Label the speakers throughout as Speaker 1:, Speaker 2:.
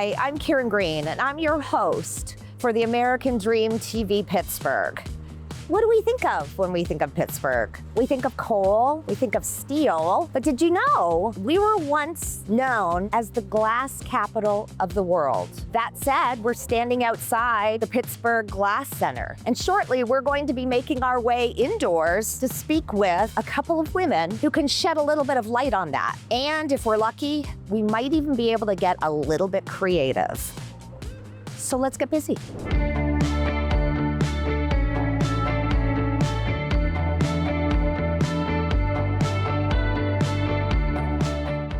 Speaker 1: Hi, I'm Karen Green, and I'm your host for the American Dream TV Pittsburgh. What do we think of when we think of Pittsburgh? We think of coal, we think of steel, but did you know we were once known as the glass capital of the world? That said, we're standing outside the Pittsburgh Glass Center, and shortly we're going to be making our way indoors to speak with a couple of women who can shed a little bit of light on that. And if we're lucky, we might even be able to get a little bit creative. So let's get busy.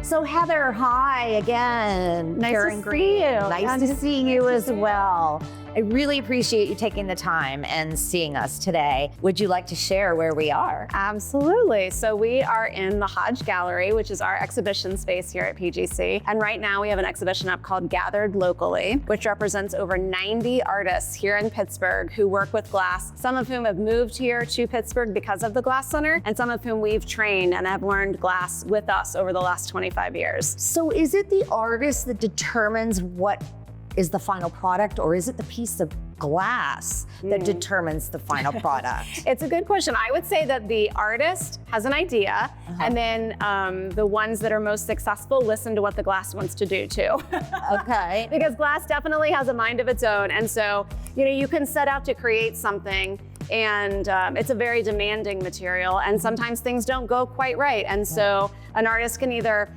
Speaker 1: So Heather, hi again.
Speaker 2: Nice
Speaker 1: Karen
Speaker 2: to
Speaker 1: Green.
Speaker 2: see you.
Speaker 1: Nice to see you as well. I really appreciate you taking the time and seeing us today. Would you like to share where we are?
Speaker 2: Absolutely. So we are in the Hodge Gallery, which is our exhibition space here at PGC. And right now we have an exhibition up called Gathered Locally, which represents over 90 artists here in Pittsburgh who work with glass, some of whom have moved here to Pittsburgh because of the Glass Center, and some of whom we've trained and have learned glass with us over the last 25 years.
Speaker 1: So is it the artist that determines what is the final product, or is it the piece of glass that determines the final product?
Speaker 2: It's a good question. I would say that the artist has an idea, and then the ones that are most successful listen to what the glass wants to do too.
Speaker 1: Okay.
Speaker 2: Because glass definitely has a mind of its own, and so you can set out to create something, and it's a very demanding material, and sometimes things don't go quite right, and so an artist can either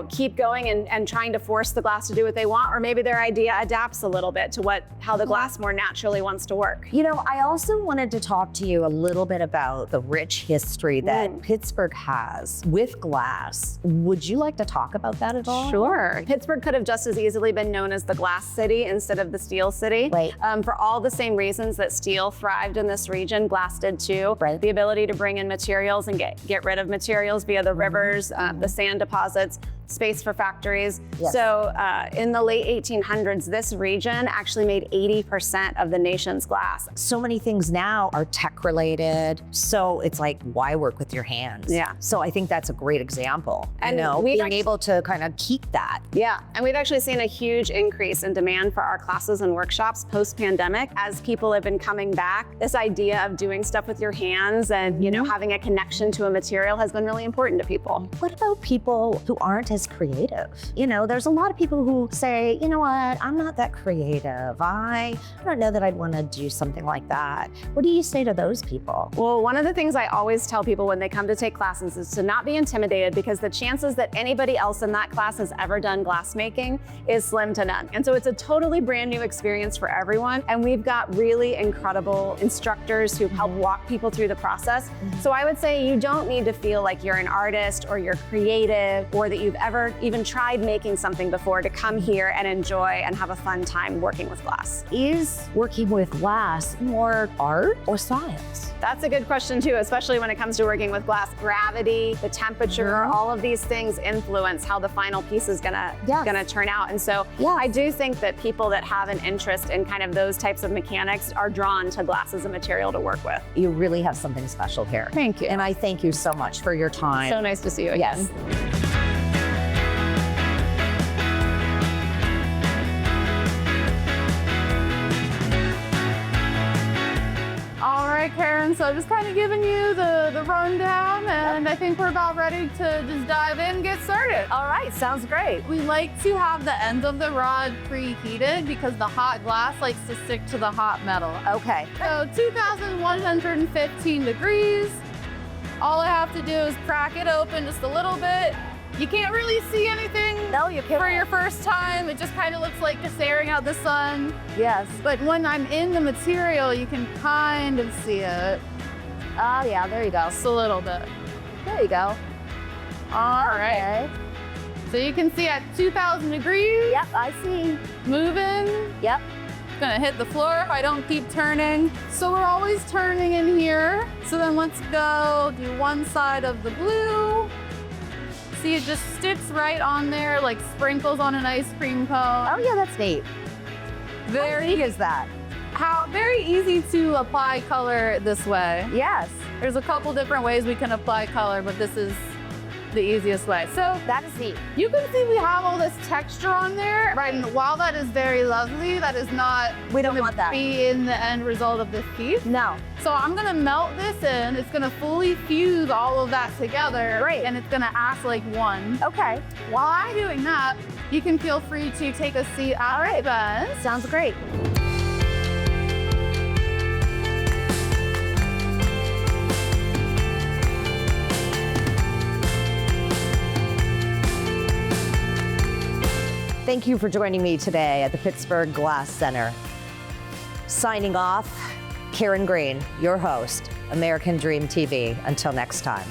Speaker 2: keep going and trying to force the glass to do what they want, or maybe their idea adapts a little bit to how the glass more naturally wants to work.
Speaker 1: I also wanted to talk to you a little bit about the rich history that Pittsburgh has with glass. Would you like to talk about that at all?
Speaker 2: Sure. Pittsburgh could have just as easily been known as the Glass City instead of the Steel City.
Speaker 1: Right.
Speaker 2: For all the same reasons that steel thrived in this region, glass did too.
Speaker 1: Right.
Speaker 2: The ability to bring in materials and get rid of materials via the rivers, the sand deposits, space for factories.
Speaker 1: Yes.
Speaker 2: So in the late 1800s, this region actually made 80% of the nation's glass.
Speaker 1: So many things now are tech related. So it's like, why work with your hands?
Speaker 2: Yeah.
Speaker 1: So I think that's a great example.
Speaker 2: And
Speaker 1: being able to kind of keep that.
Speaker 2: Yeah, and we've actually seen a huge increase in demand for our classes and workshops post-pandemic as people have been coming back. This idea of doing stuff with your hands and having a connection to a material has been really important to people.
Speaker 1: What about people who aren't as creative? There's a lot of people who say, you know what, I'm not that creative. I don't know that I'd want to do something like that. What do you say to those people?
Speaker 2: Well, one of the things I always tell people when they come to take classes is to not be intimidated, because the chances that anybody else in that class has ever done glassmaking is slim to none. And so it's a totally brand new experience for everyone. And we've got really incredible instructors who help walk people through the process. So I would say you don't need to feel like you're an artist or you're creative or that you've ever even tried making something before to come here and enjoy and have a fun time working with glass.
Speaker 1: Is working with glass more art or science?
Speaker 2: That's a good question too, especially when it comes to working with glass. Gravity, the temperature, all of these things influence how the final piece is gonna turn out. And so I do think that people that have an interest in kind of those types of mechanics are drawn to glass as a material to work with.
Speaker 1: You really have something special here.
Speaker 2: Thank you.
Speaker 1: And I thank you so much for your time.
Speaker 2: So nice to see you again.
Speaker 1: Yes.
Speaker 3: Karen, so just kind of giving you the rundown, and I think we're about ready to just dive in and get started.
Speaker 1: All right, sounds great.
Speaker 3: We like to have the end of the rod preheated because the hot glass likes to stick to the hot metal.
Speaker 1: Okay.
Speaker 3: So 2,115 degrees. All I have to do is crack it open just a little bit. You can't really see anything for your first time. It just kind of looks like just staring out the sun.
Speaker 1: Yes.
Speaker 3: But when I'm in the material, you can kind of see it.
Speaker 1: Oh yeah, there you go.
Speaker 3: Just a little bit.
Speaker 1: There you go.
Speaker 3: All right. So you can see at 2,000 degrees.
Speaker 1: Yep, I see.
Speaker 3: Moving.
Speaker 1: Yep.
Speaker 3: Gonna hit the floor if I don't keep turning. So we're always turning in here. So then let's go do one side of the blue. See, it just sticks right on there like sprinkles on an ice cream cone.
Speaker 1: Oh yeah, that's neat.
Speaker 3: Very
Speaker 1: neat is that?
Speaker 3: Very easy to apply color this way.
Speaker 1: Yes.
Speaker 3: There's a couple different ways we can apply color, but this is the easiest way. So
Speaker 1: That is neat.
Speaker 3: you can see we have all this texture on there.
Speaker 1: Right.
Speaker 3: And while that is very lovely, that is not
Speaker 1: We don't
Speaker 3: gonna
Speaker 1: want that.
Speaker 3: be in the end result of this piece.
Speaker 1: No.
Speaker 3: So I'm gonna melt this in. It's gonna fully fuse all of that together.
Speaker 1: Great.
Speaker 3: And it's gonna act like one.
Speaker 1: Okay.
Speaker 3: While I'm doing that, you can feel free to take a seat at the bench.
Speaker 1: Sounds great. Thank you for joining me today at the Pittsburgh Glass Center. Signing off, Karen Green, your host, American Dream TV. Until next time.